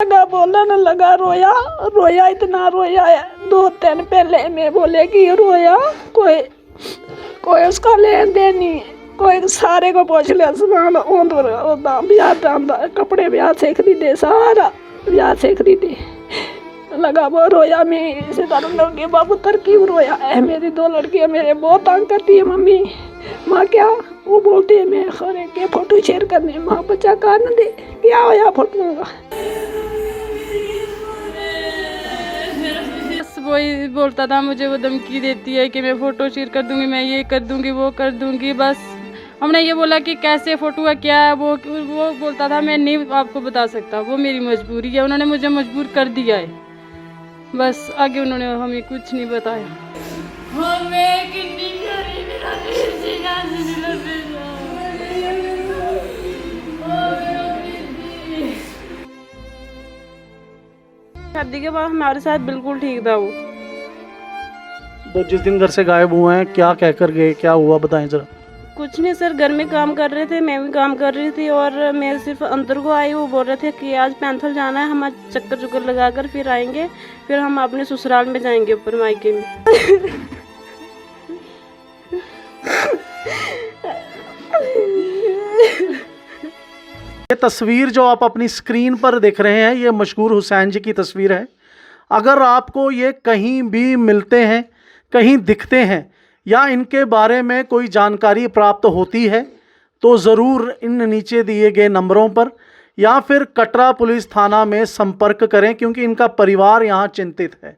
लगा बोलन लगा, रोया रोया इतना रोया है। 2 दिन पहले मैं बोले कि रोया, कोई उसका लेन देन नहीं, कोई सारे को पूछ लिया सामान ब्याह डांदा, कपड़े ब्याह से खरीदे, सारा ब्याह से खरीदे। लगा वो रोया, मैं इसे लगे बाबू तर क्यों रोया है। मेरी 2 लड़कियां मेरे बहुत तंग करती है, मम्मी माँ क्या वो बोलती है मैं खरे के फोटो शेयर करने, माँ बच्चा कान दे क्या होया फोटो का। वही बोलता था, मुझे वो धमकी देती है कि मैं फ़ोटो शेयर कर दूंगी, मैं ये कर दूंगी, वो कर दूंगी। बस हमने ये बोला कि कैसे फ़ोटो है क्या है, वो बोलता था मैं नहीं आपको बता सकता, वो मेरी मजबूरी है, उन्होंने मुझे मजबूर कर दिया है। बस आगे उन्होंने हमें कुछ नहीं बताया। शादी के बाद हमारे साथ बिल्कुल ठीक था वो। तो जिस दिन घर से गायब हुए हैं क्या कह कर गए, क्या हुआ बताएं जरा। कुछ नहीं सर, घर में काम कर रहे थे, मैं भी काम कर रही थी और मैं सिर्फ अंदर को आई। वो बोल रहे थे कि आज पैंथल जाना है, हम चक्कर लगा कर फिर आएंगे, फिर हम अपने ससुराल में जाएंगे ऊपर मायके में। ये तस्वीर जो आप अपनी स्क्रीन पर देख रहे हैं ये मशहूर हुसैन जी की तस्वीर है। अगर आपको ये कहीं भी मिलते हैं, कहीं दिखते हैं या इनके बारे में कोई जानकारी प्राप्त होती है तो ज़रूर इन नीचे दिए गए नंबरों पर या फिर कटरा पुलिस थाना में संपर्क करें, क्योंकि इनका परिवार यहाँ चिंतित है।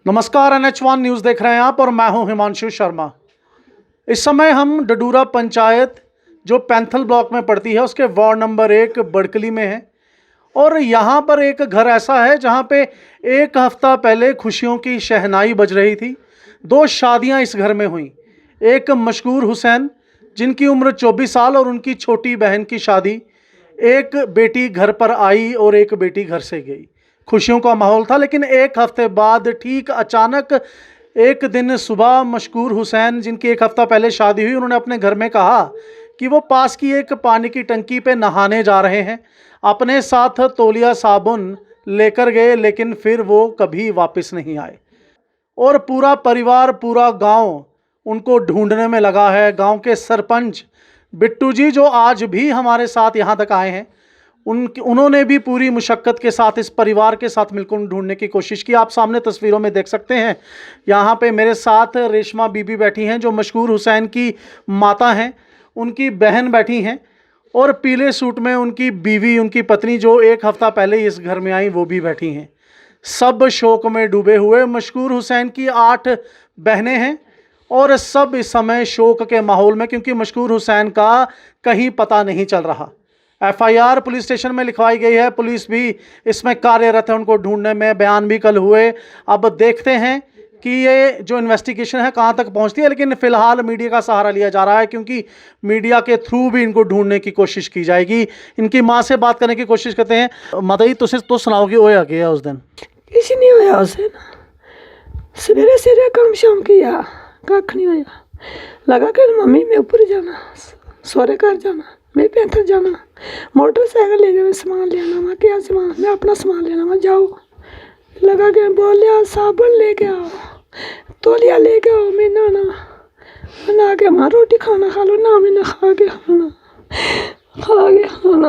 नमस्कार, NH1 न्यूज़ देख रहे हैं आप और मैं हूं हिमांशु शर्मा। इस समय हम डडूरा पंचायत जो पैंथल ब्लॉक में पड़ती है उसके वार्ड नंबर 1 बड़कली में है और यहाँ पर एक घर ऐसा है जहाँ पे 1 हफ्ता पहले खुशियों की शहनाई बज रही थी। 2 शादियाँ इस घर में हुई। एक मशहूर हुसैन जिनकी उम्र 24 साल और उनकी छोटी बहन की शादी। एक बेटी घर पर आई और एक बेटी घर से गई। खुशियों का माहौल था, लेकिन 1 हफ्ते बाद ठीक अचानक एक दिन सुबह मशहूर हुसैन जिनकी 1 हफ्ता पहले शादी हुई, उन्होंने अपने घर में कहा कि वो पास की एक पानी की टंकी पे नहाने जा रहे हैं। अपने साथ तौलिया साबुन लेकर गए, लेकिन फिर वो कभी वापस नहीं आए और पूरा परिवार, पूरा गांव उनको ढूंढने में लगा है। गांव के सरपंच बिट्टू जी जो आज भी हमारे साथ यहाँ तक आए हैं, उन्होंने भी पूरी मुशक्क़त के साथ इस परिवार के साथ मिलकर ढूंढने की कोशिश की। आप सामने तस्वीरों में देख सकते हैं। यहाँ पे मेरे साथ रेशमा बीबी बैठी हैं जो मशहूर हुसैन की माता हैं, उनकी बहन बैठी हैं और पीले सूट में उनकी बीवी, उनकी पत्नी जो 1 हफ्ता पहले इस घर में आई, वो भी बैठी हैं। सब शोक में डूबे हुए। मशहूर हुसैन की 8 बहनें हैं और सब इस समय शोक के माहौल में, क्योंकि मशहूर हुसैन का कहीं पता नहीं चल रहा। FIR पुलिस स्टेशन में लिखवाई गई है, पुलिस भी इसमें कार्यरत है उनको ढूंढने में। बयान भी कल हुए। अब देखते हैं कि ये जो इन्वेस्टिगेशन है कहाँ तक पहुँचती है, लेकिन फ़िलहाल मीडिया का सहारा लिया जा रहा है क्योंकि मीडिया के थ्रू भी इनको ढूंढने की कोशिश की जाएगी। इनकी माँ से बात करने की कोशिश करते हैं। माता जी तो सुनाओ कि होया क्या उस दिन? किसी नहीं होया उस दिन, सवेरे सवेरे काम शाम किया, कख नहीं होया। लगा कि मम्मी मैं ऊपर जाना, सोरे घर जाना, मैं पैंथल जाना, मोटरसाइकिल ले जाओ, सामान लेना। मैं क्या सामान, मैं अपना सामान लेना। मैं जाओ लगा के बोलिया साबुन लेके आओ, तौलिया लेके आओ, मैं नहा के वहाँ रोटी खाना खा लो ना, मैं खा के खाना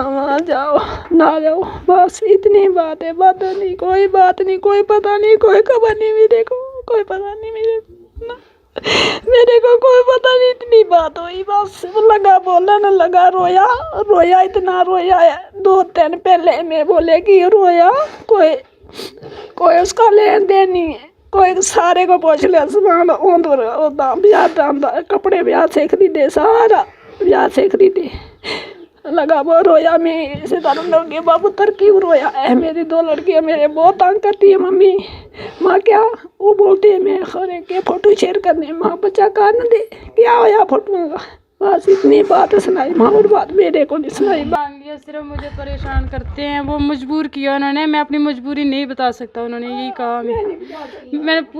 वहाँ जाओ ना जाओ, बस इतनी बात है। बात नहीं, कोई बात नहीं, कोई पता नहीं, कोई खबर नहीं मेरे को, कोई पता नहीं मेरे को कोई पता नहीं। इतनी बात हुई बस। लगा बोलन लगा, रोया रोया इतना रोया है। 2 दिन पहले मैं बोले कि रोया, कोई उसका लेन देन नहीं, कोई सारे को पूछ लिया सामान ब्याह डांदा, कपड़े ब्याह से खरीदे, सारा ब्याह से खरीदे। लगा वो रोया, मैं इसे लगे बाबू तर क्यों रोया है। मेरी 2 लड़कियां मेरे बहुत तंग करती है, मम्मी माँ क्या वो बोलती है मैं खरे के फोटो शेयर करने, माँ बच्चा कान दे क्या होया फोटो का। बस इतनी बात सुनाई, माँ और बात मेरे को नहीं सुनाई। मांग लिया, सिर्फ मुझे परेशान करते हैं, वो मजबूर किया उन्होंने, मैं अपनी मजबूरी नहीं बता सकता, उन्होंने यही कहा।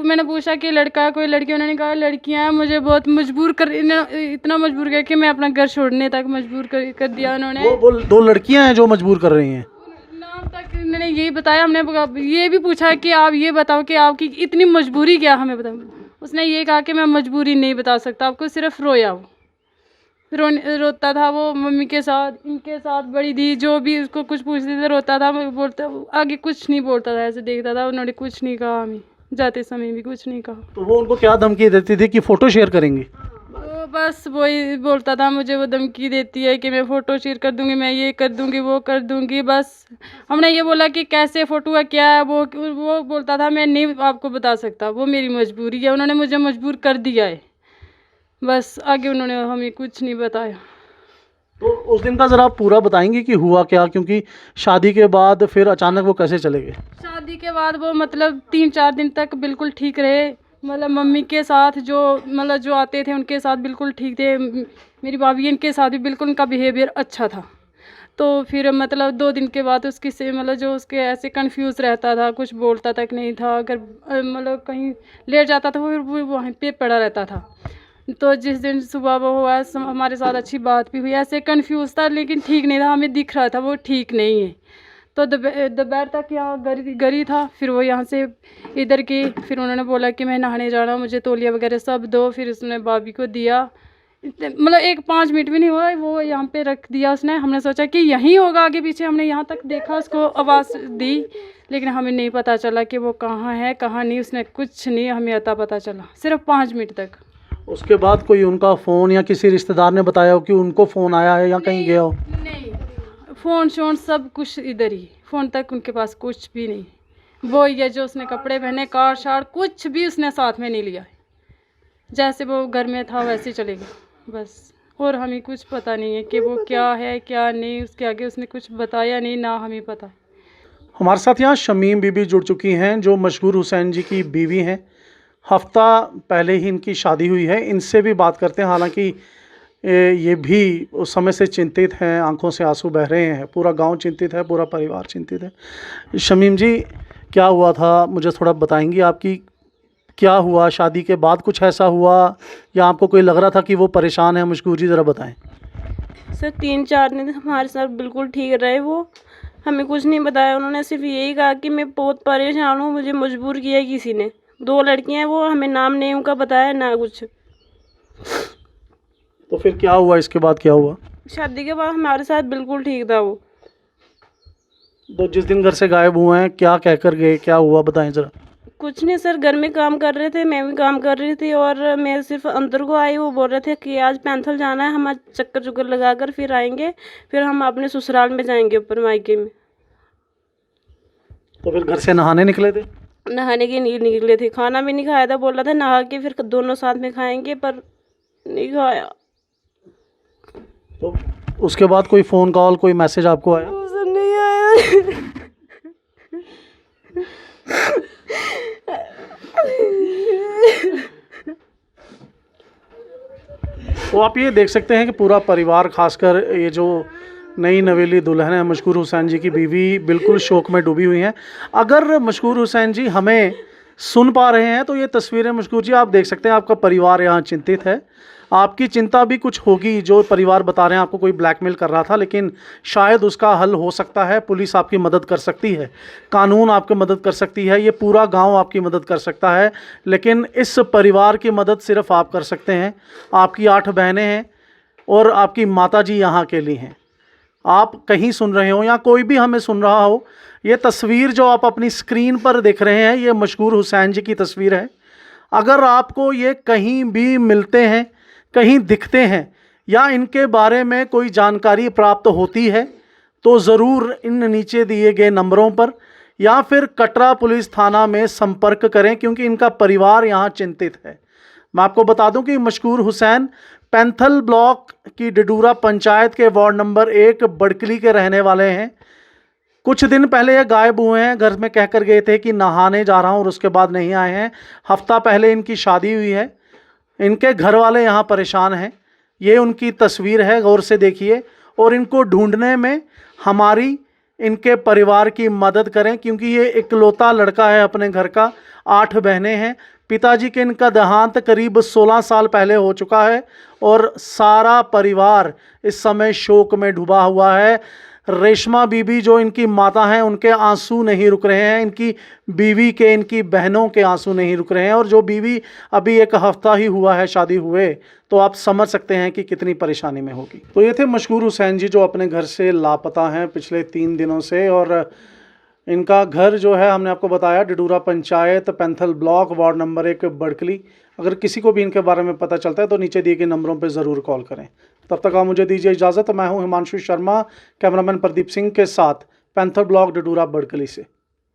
मैंने पूछा कि लड़का है कोई लड़की, उन्होंने कहा लड़कियां हैं, मुझे बहुत मजबूर कर, इतना मजबूर किया कि मैं अपना घर छोड़ने तक मजबूर कर दिया उन्होंने। वो 2 लड़कियां हैं जो मजबूर कर रही हैं। नाम तक उन्होंने यही बताया। हमने ये भी पूछा कि आप ये बताओ कि आपकी इतनी मजबूरी क्या, हमें बताओ। उसने ये कहा कि मैं मजबूरी नहीं बता सकता आपको, सिर्फ रोया वो रोता था वो मम्मी के साथ, इनके साथ, बड़ी दी जो भी उसको कुछ पूछते थे रोता था, बोलता आगे कुछ नहीं बोलता था, ऐसे देखता था। उन्होंने कुछ नहीं कहा, हमें जाते समय भी कुछ नहीं कहा। तो वो उनको क्या धमकी देती थी कि फ़ोटो शेयर करेंगी? वो बस वही बोलता था, मुझे वो धमकी देती है कि मैं फ़ोटो शेयर कर दूंगी, मैं ये कर दूंगी, वो कर दूंगी। बस हमने ये बोला कि कैसे फ़ोटो है क्या है, वो बोलता था मैं नहीं आपको बता सकता, वो मेरी मजबूरी है, उन्होंने मुझे मजबूर कर दिया है। बस आगे उन्होंने हमें कुछ नहीं बताया। तो उस दिन का ज़रा आप पूरा बताएंगे कि हुआ क्या, क्योंकि शादी के बाद फिर अचानक वो कैसे चले गए? शादी के बाद वो मतलब 3-4 दिन तक बिल्कुल ठीक रहे, मतलब मम्मी के साथ जो आते थे उनके साथ बिल्कुल ठीक थे, मेरी भाभी इनके साथ भी बिल्कुल उनका बिहेवियर अच्छा था। तो फिर मतलब 2 दिन के बाद उसकी से जो उसके ऐसे कंफ्यूज रहता था, कुछ बोलता तक नहीं था, अगर मतलब कहीं लेट जाता था वो वहीं पे पड़ा रहता था। तो जिस दिन सुबह वो हुआ हमारे साथ अच्छी बात भी हुई, ऐसे कंफ्यूज था लेकिन ठीक नहीं था, हमें दिख रहा था वो ठीक नहीं है। तो दोपहर तक यहाँ गरी था, फिर वो यहाँ से इधर की, फिर उन्होंने बोला कि मैं नहाने जाना, मुझे तौलिया वगैरह सब दो। फिर उसने भाभी को दिया, मतलब 5 मिनट भी नहीं हुआ, वो यहाँ पे रख दिया उसने। हमने सोचा कि यहीं होगा आगे पीछे, हमने यहाँ तक देखा, उसको आवाज़ दी, लेकिन हमें नहीं पता चला कि वो कहाँ है कहाँ नहीं, उसने कुछ नहीं हमें अता पता चला, सिर्फ 5 मिनट तक। उसके बाद कोई उनका फ़ोन या किसी रिश्तेदार ने बताया हो कि उनको फ़ोन आया है या कहीं गया हो? नहीं, फ़ोन शोन सब कुछ इधर ही, फ़ोन तक उनके पास कुछ भी नहीं। वो ये जो उसने कपड़े पहने, कार शार कुछ भी उसने साथ में नहीं लिया, जैसे वो घर में था वैसे चले गए बस। और हमें कुछ पता नहीं है कि वो क्या है क्या नहीं, उसके आगे उसने कुछ बताया नहीं, ना हमें पता। हमारे साथ यहाँ शमीम बीबी जुड़ चुकी हैं, जो मशहूर हुसैन जी की बीवी हैं। हफ्ता पहले ही इनकी शादी हुई है। इनसे भी बात करते हैं। हालांकि ये भी उस समय से चिंतित हैं, आंखों से आंसू बह रहे हैं, पूरा गांव चिंतित है, पूरा परिवार चिंतित है। शमीम जी, क्या हुआ था, मुझे थोड़ा बताएंगी? आपकी क्या हुआ शादी के बाद? कुछ ऐसा हुआ या आपको कोई लग रहा था कि वो परेशान है, मशकूर जी ज़रा बताएं। सर 3-4 दिन हमारे साथ बिल्कुल ठीक रहे, वो हमें कुछ नहीं बताया। उन्होंने सिर्फ यही कहा कि मैं बहुत परेशान हूँ, मुझे मजबूर किया किसी ने। 2 लड़कियां हैं, वो हमें नाम नहीं उनका बताया ना कुछ। तो फिर क्या हुआ, इसके बाद क्या हुआ? शादी के बाद हमारे साथ बिल्कुल ठीक था वो। तो जिस दिन घर से गायब हुए हैं, क्या कहकर गए, क्या हुआ, बताएं ज़रा। कुछ नहीं सर, घर में काम कर रहे थे, मैं भी काम कर रही थी, और मैं सिर्फ अंदर को आई। वो बोल रहे थे कि आज पैंथल जाना है, हम आज चक्कर लगा कर फिर आएंगे, फिर हम अपने ससुराल में जाएंगे ऊपर मायके में। तो फिर घर से नहाने निकले थे? नहाने के लिए निकले थे, खाना भी नहीं खाया था, बोला था नहा के फिर दोनों साथ में खाएंगे, पर नहीं खाया। तो उसके बाद कोई फ़ोन कॉल, कोई मैसेज आपको आया? नहीं आया। तो आप ये देख सकते हैं कि पूरा परिवार, खासकर ये जो नई नवेली दुल्हन है मशकूर हुसैन जी की बीवी, बिल्कुल शोक में डूबी हुई हैं। अगर मशकूर हुसैन जी हमें सुन पा रहे हैं तो ये तस्वीरें मशकूर जी आप देख सकते हैं, आपका परिवार यहाँ चिंतित है। आपकी चिंता भी कुछ होगी, जो परिवार बता रहे हैं आपको कोई ब्लैकमेल कर रहा था, लेकिन शायद उसका हल हो सकता है। पुलिस आपकी मदद कर सकती है, कानून आपकी मदद कर सकती है, ये पूरा गांव आपकी मदद कर सकता है, लेकिन इस परिवार की मदद सिर्फ आप कर सकते हैं। आपकी 8 बहनें हैं और आपकी माता जी यहाँ अकेली हैं। आप कहीं सुन रहे हो या कोई भी हमें सुन रहा हो, ये तस्वीर जो आप अपनी स्क्रीन पर देख रहे हैं, ये मशकूर हुसैन जी की तस्वीर है। अगर आपको ये कहीं भी मिलते हैं, कहीं दिखते हैं, या इनके बारे में कोई जानकारी प्राप्त होती है, तो ज़रूर इन नीचे दिए गए नंबरों पर या फिर कटरा पुलिस थाना में संपर्क करें, क्योंकि इनका परिवार यहाँ चिंतित है। मैं आपको बता दूं कि मशकूर हुसैन पैंथल ब्लॉक की डडूरा पंचायत के वार्ड नंबर 1 बड़कली के रहने वाले हैं। कुछ दिन पहले ये गायब हुए हैं, घर में कहकर गए थे कि नहाने जा रहा हूँ और उसके बाद नहीं आए हैं। हफ्ता पहले इनकी शादी हुई है। इनके घर वाले यहाँ परेशान हैं, ये उनकी तस्वीर है, गौर से देखिए और इनको ढूंढने में हमारी इनके परिवार की मदद करें, क्योंकि ये इकलौता लड़का है अपने घर का। 8 बहनें हैं। पिताजी के इनका देहांत करीब 16 साल पहले हो चुका है और सारा परिवार इस समय शोक में डूबा हुआ है। रेशमा बीबी जो इनकी माता हैं, उनके आंसू नहीं रुक रहे हैं, इनकी बीवी के, इनकी बहनों के आंसू नहीं रुक रहे हैं। और जो बीवी अभी 1 हफ्ता ही हुआ है शादी हुए, तो आप समझ सकते हैं कि कितनी परेशानी में होगी। तो ये थे मशकूर हुसैन जी, जो अपने घर से लापता हैं पिछले 3 दिनों से। और इनका घर जो है हमने आपको बताया डडूरा panchayat, Panthal block, ward number 1, Badkali. अगर किसी को भी इनके बारे में पता चलता है तो नीचे दिए गए नंबरों पर ज़रूर कॉल करें। तब तक आप मुझे दीजिए इजाज़त। मैं हूं हिमांशु शर्मा, कैमरामैन प्रदीप सिंह के साथ, पैंथल ब्लॉक, डडूरा, बड़कली से।